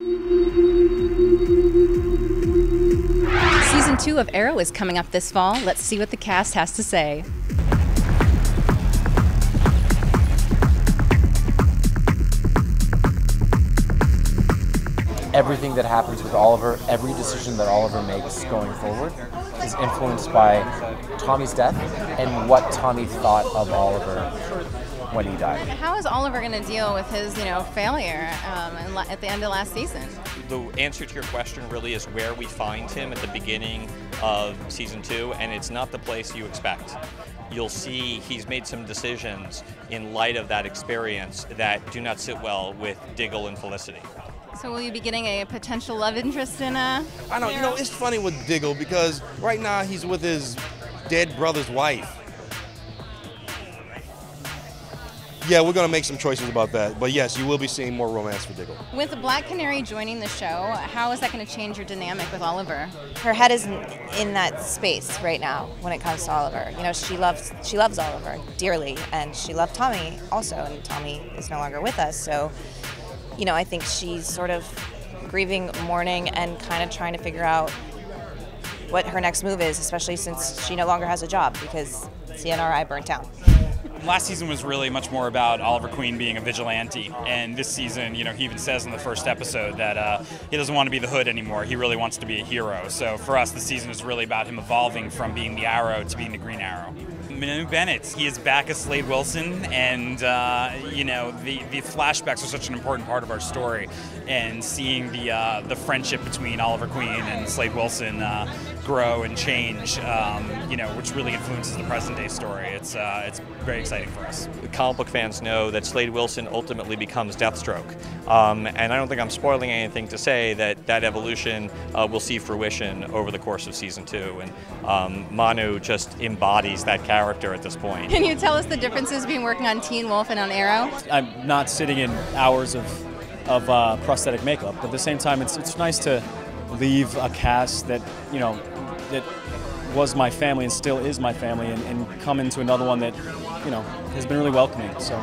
Season 2 of Arrow is coming up this fall. Let's see what the cast has to say. Everything that happens with Oliver, every decision that Oliver makes going forward is influenced by Tommy's death and what Tommy thought of Oliver when he died. How is Oliver going to deal with his, failure at the end of last season? The answer to your question really is where we find him at the beginning of season 2, and it's not the place you expect. You'll see he's made some decisions in light of that experience that do not sit well with Diggle and Felicity. So will you be getting a potential love interest in I know, it's funny with Diggle because right now he's with his dead brother's wife. Yeah, we're going to make some choices about that. But yes, you will be seeing more romance for Diggle. With the Black Canary joining the show, how is that going to change your dynamic with Oliver? Her head is in that space right now when it comes to Oliver. She loves Oliver dearly, and she loved Tommy also, and Tommy is no longer with us. So, I think she's sort of grieving, mourning, and kind of trying to figure out what her next move is, especially since she no longer has a job because CNRI burnt down. Last season was really much more about Oliver Queen being a vigilante, and this season, he even says in the first episode that he doesn't want to be the Hood anymore. He really wants to be a hero. So for us, the season is really about him evolving from being the Arrow to being the Green Arrow. Manu Bennett, he is back as Slade Wilson, and the flashbacks are such an important part of our story, and seeing the friendship between Oliver Queen and Slade Wilson grow and change, which really influences the present day story. It's very exciting for us. Comic book fans know that Slade Wilson ultimately becomes Deathstroke, and I don't think I'm spoiling anything to say that evolution will see fruition over the course of season 2, and Manu just embodies that character at this point. Can you tell us the differences between working on Teen Wolf and on Arrow? I'm not sitting in hours of prosthetic makeup, but at the same time, it's nice to leave a cast that that was my family and still is my family, and come into another one that has been really welcoming. So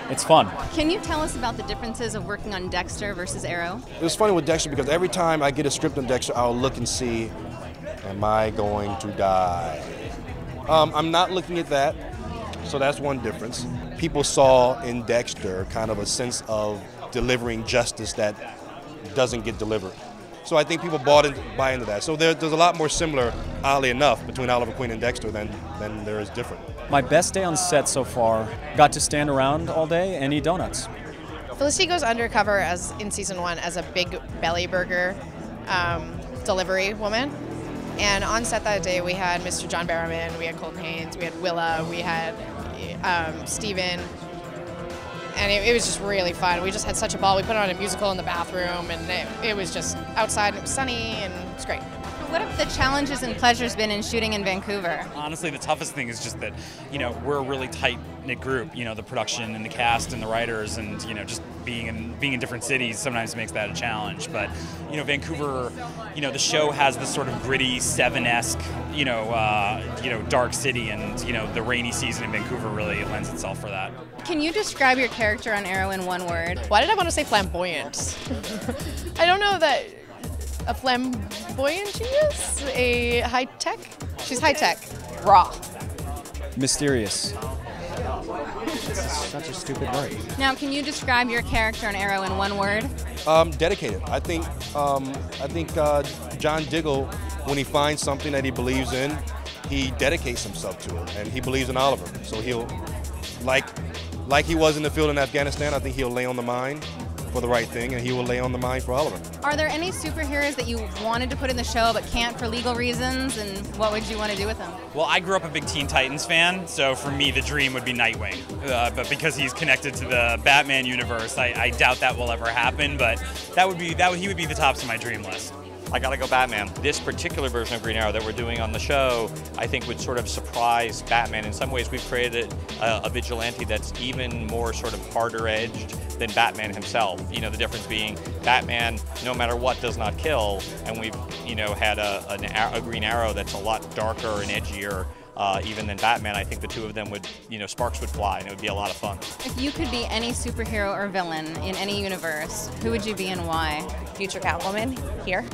it's fun. Can you tell us about the differences of working on Dexter versus Arrow? It was funny with Dexter because every time I get a script on Dexter, I'll look and see, am I going to die? I'm not looking at that, so that's one difference. People saw in Dexter kind of a sense of delivering justice that doesn't get delivered. So I think people buy into that. So there's a lot more similar, oddly enough, between Oliver Queen and Dexter than there is different. My best day on set so far, got to stand around all day and eat donuts. Felicity goes undercover in season 1 as a big belly burger delivery woman. And on set that day, we had Mr. John Barrowman, we had Colton Haynes, we had Willa, we had Steven. And it was just really fun. We just had such a ball. We put on a musical in the bathroom, and it was just outside, and it was sunny, and it was great. What have the challenges and pleasures been in shooting in Vancouver? Honestly, the toughest thing is just that, we're a really tight-knit group, the production and the cast and the writers, and, just being in different cities sometimes makes that a challenge. But, Vancouver, the show has this sort of gritty, Seven-esque, dark city, and, the rainy season in Vancouver really lends itself for that. Can you describe your character on Arrow in one word? Why did I want to say flamboyant? I don't know that a flamboyant she is. A high-tech? She's high-tech. Raw. Mysterious. This is such a stupid word. Now, can you describe your character on Arrow in one word? Dedicated. I think John Diggle, when he finds something that he believes in, he dedicates himself to it, and he believes in Oliver. So he'll, like he was in the field in Afghanistan, I think he'll lay on the mine for the right thing, and he will lay on the mine for Oliver. Are there any superheroes that you wanted to put in the show but can't for legal reasons, and what would you want to do with them? Well, I grew up a big Teen Titans fan, so for me the dream would be Nightwing. But because he's connected to the Batman universe, I doubt that will ever happen, but he would be the tops of my dream list. I gotta go Batman. This particular version of Green Arrow that we're doing on the show, I think would sort of surprise Batman. In some ways, we've created a vigilante that's even more sort of harder edged than Batman himself. The difference being Batman, no matter what, does not kill, and we've, had a Green Arrow that's a lot darker and edgier even than Batman. I think the two of them would, sparks would fly, and it would be a lot of fun. If you could be any superhero or villain in any universe, who would you be and why? future Catwoman here.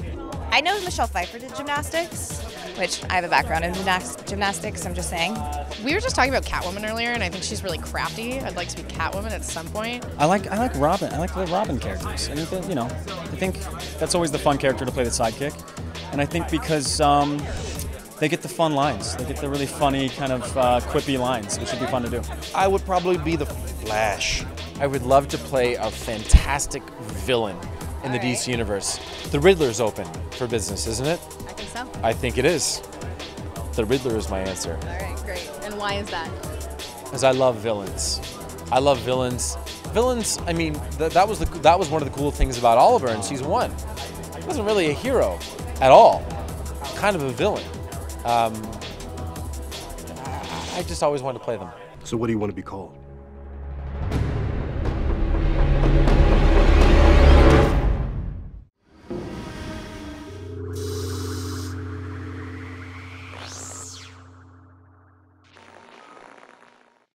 I know Michelle Pfeiffer did gymnastics, which I have a background in gymnastics, I'm just saying. We were just talking about Catwoman earlier, and I think she's really crafty. I'd like to be Catwoman at some point. I like Robin. I like the Robin characters. I think that, I think that's always the fun character to play the sidekick. And I think because they get the fun lines. They get the really funny kind of quippy lines, which would be fun to do. I would probably be the Flash. I would love to play a fantastic villain in the DC universe. The Riddler's open for business, isn't it? I think so. I think it is. The Riddler is my answer. All right, great. And why is that? Because I love villains. I love villains. Villains, I mean, that was one of the cool things about Oliver in season 1. He wasn't really a hero at all. Kind of a villain. I just always wanted to play them. So what do you want to be called?